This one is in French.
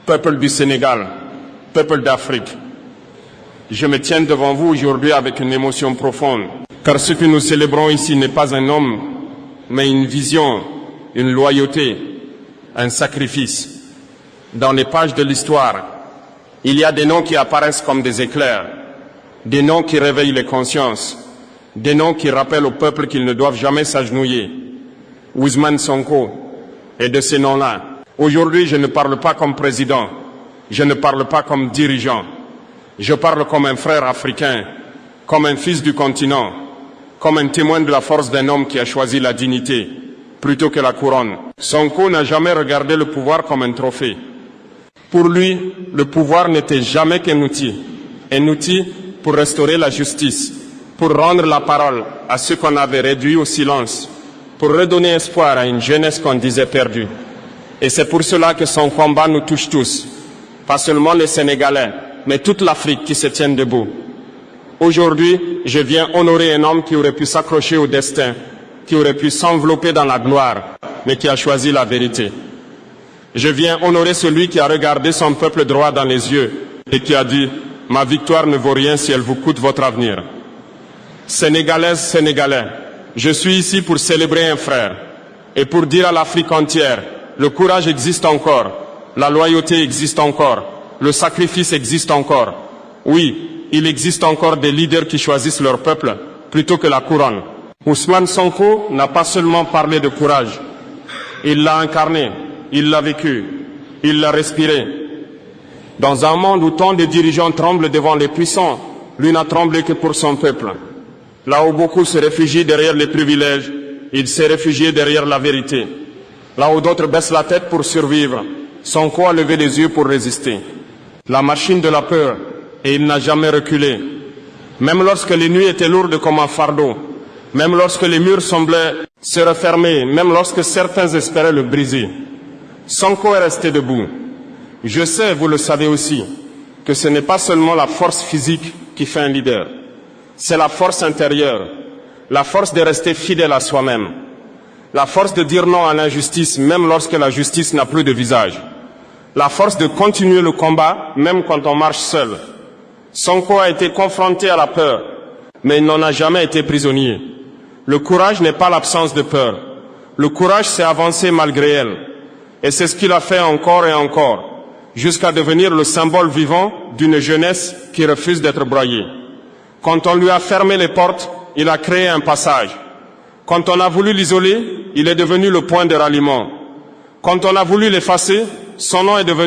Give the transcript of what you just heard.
Peuple du Sénégal, peuple d'Afrique, je me tiens devant vous aujourd'hui avec une émotion profonde, car ce que nous célébrons ici n'est pas un homme, mais une vision, une loyauté, un sacrifice. Dans les pages de l'histoire, il y a des noms qui apparaissent comme des éclairs, des noms qui réveillent les consciences, des noms qui rappellent au peuple qu'ils ne doivent jamais s'agenouiller. Ousmane Sonko est de ces noms-là. Aujourd'hui, je ne parle pas comme président, je ne parle pas comme dirigeant, je parle comme un frère africain, comme un fils du continent, comme un témoin de la force d'un homme qui a choisi la dignité plutôt que la couronne. Sonko n'a jamais regardé le pouvoir comme un trophée. Pour lui, le pouvoir n'était jamais qu'un outil pour restaurer la justice, pour rendre la parole à ceux qu'on avait réduits au silence, pour redonner espoir à une jeunesse qu'on disait perdue. Et c'est pour cela que son combat nous touche tous, pas seulement les Sénégalais, mais toute l'Afrique qui se tient debout. Aujourd'hui, je viens honorer un homme qui aurait pu s'accrocher au destin, qui aurait pu s'envelopper dans la gloire, mais qui a choisi la vérité. Je viens honorer celui qui a regardé son peuple droit dans les yeux et qui a dit « Ma victoire ne vaut rien si elle vous coûte votre avenir ». Sénégalaises, Sénégalais, je suis ici pour célébrer un frère et pour dire à l'Afrique entière, le courage existe encore, la loyauté existe encore, le sacrifice existe encore. Oui, il existe encore des leaders qui choisissent leur peuple plutôt que la couronne. Ousmane Sonko n'a pas seulement parlé de courage, il l'a incarné, il l'a vécu, il l'a respiré. Dans un monde où tant de dirigeants tremblent devant les puissants, lui n'a tremblé que pour son peuple. Là où beaucoup se réfugient derrière les privilèges, il s'est réfugié derrière la vérité. Là où d'autres baissent la tête pour survivre, Sonko a levé les yeux pour résister. La machine de la peur, et il n'a jamais reculé. Même lorsque les nuits étaient lourdes comme un fardeau, même lorsque les murs semblaient se refermer, même lorsque certains espéraient le briser, Sonko est resté debout. Je sais, vous le savez aussi, que ce n'est pas seulement la force physique qui fait un leader. C'est la force intérieure, la force de rester fidèle à soi-même, la force de dire non à l'injustice même lorsque la justice n'a plus de visage, la force de continuer le combat même quand on marche seul. Sonko a été confronté à la peur, mais il n'en a jamais été prisonnier. Le courage n'est pas l'absence de peur. Le courage, c'est avancer malgré elle. Et c'est ce qu'il a fait encore et encore, jusqu'à devenir le symbole vivant d'une jeunesse qui refuse d'être broyée. Quand on lui a fermé les portes, il a créé un passage. Quand on a voulu l'isoler, il est devenu le point de ralliement. Quand on a voulu l'effacer, son nom est devenu